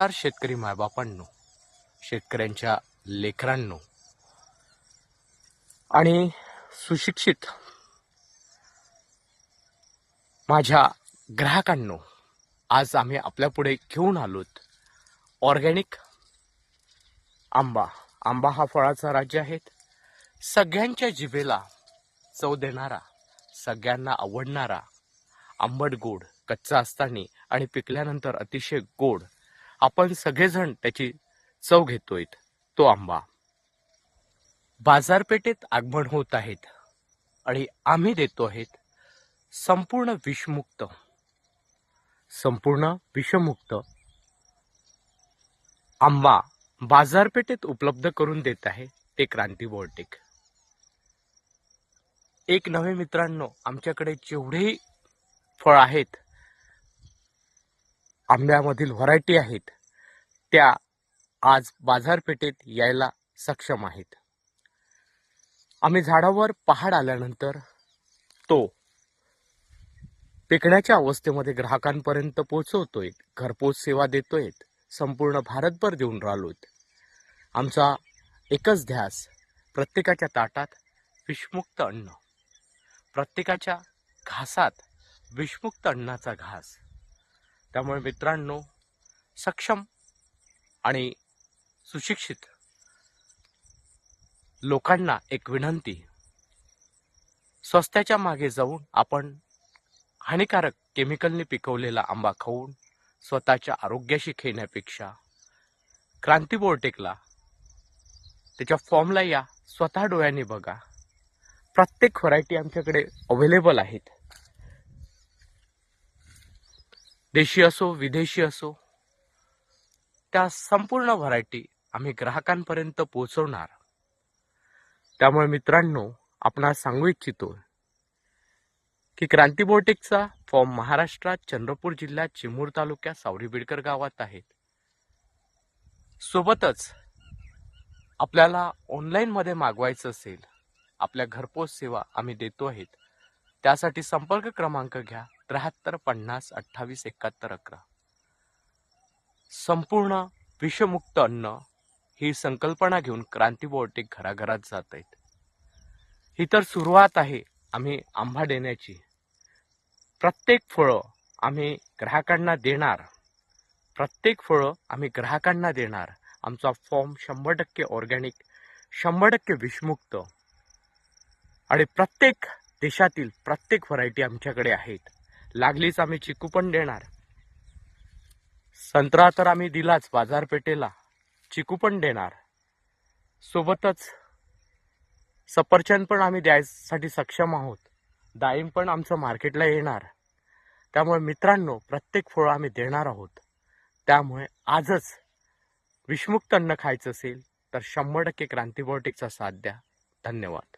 तर शेतकरी मायबापांनो, शेतकऱ्यांच्या लेकरांनो आणि सुशिक्षित माझ्या ग्राहकांनो, आज आम्ही आपल्या पुढे घेऊन आलोत ऑर्गॅनिक आंबा. आंबा हा फळाचा राज्य आहे. सगळ्यांच्या जिभेला चव देणारा, सगळ्यांना आवडणारा, आंबट गोड, कच्चा असताना आणि पिकल्यानंतर अतिशय गोड. आपण सगळेजण त्याची चव घेतोय. तो आंबा बाजारपेठेत आगमन होत आहेत आणि आम्ही देतो आहेत संपूर्ण विषमुक्त आंबा बाजारपेठेत उपलब्ध करून देत आहे ते क्रांती बायोटेक. एक नवे मित्रांनो, आमच्याकडे जेवढेही फळ आहेत, आंब्यामधील व्हरायटी आहेत, त्या आज बाजारपेठेत यायला सक्षम आहेत. आम्ही झाडावर पहाड आल्यानंतर तो पिकण्याच्या अवस्थेमध्ये ग्राहकांपर्यंत पोहोचवतोय, घरपोच सेवा देतोय, संपूर्ण भारतभर देऊन राहिलोत. आमचा एकच ध्यास, प्रत्येकाच्या ताटात विषमुक्त अन्न, प्रत्येकाच्या घासात विषमुक्त अन्नाचा घास. त्यामुळे मित्रांनो, सक्षम आणि सुशिक्षित लोकांना एक विनंती, स्वस्ताच्या मागे जाऊन आपण हानिकारक केमिकलने पिकवलेला आंबा खाऊन स्वतःच्या आरोग्याशी खेळण्यापेक्षा क्रांती बायोटेकला, त्याच्या फॉर्मला या, स्वतः डोळ्यांनी बघा. प्रत्येक व्हरायटी आमच्याकडे अवेलेबल आहेत. देशी असो विदेशी असो, त्या संपूर्ण व्हरायटी आम्ही ग्राहकांपर्यंत पोहोचवणार. त्यामुळे मित्रांनो, आपणास सांगू इच्छितो की क्रांती बायोटेकचा फॉर्म महाराष्ट्रात चंद्रपूर जिल्ह्यात चिमूर तालुक्यात सावरी बिडकर गावात आहे. सोबतच आपल्याला ऑनलाईन मध्ये मागवायचं असेल, आपल्या घरपोच सेवा आम्ही देतो आहेत. त्यासाठी संपर्क क्रमांक घ्या 73 50 28 71 11. संपूर्ण विषमुक्त अन्न ही संकल्पना घेऊन क्रांती बायोटेक घराघरात जात आहेत. ही तर सुरुवात आहे आम्ही आंबा देण्याची. प्रत्येक फळं आम्ही ग्राहकांना देणार. आमचा फॉर्म 100% ऑर्गॅनिक, 100% विषमुक्त आणि प्रत्येक देशातील प्रत्येक व्हरायटी आमच्याकडे आहेत. लागलीच आम्ही चिकू पण देणार. संत्रा तर आम्ही दिलाच बाजारपेठेला, चिकू पण देणार. सोबतच सफरचंद पण आम्ही द्यायसाठी सक्षम आहोत. डाळिंब पण आमचं मार्केटला येणार. त्यामुळे मित्रांनो, प्रत्येक फळ आम्ही देणार आहोत. त्यामुळे आजच विषमुक्त अन्न खायचं असेल तर 100% क्रांती बायोटेकचा साथ द्या. धन्यवाद.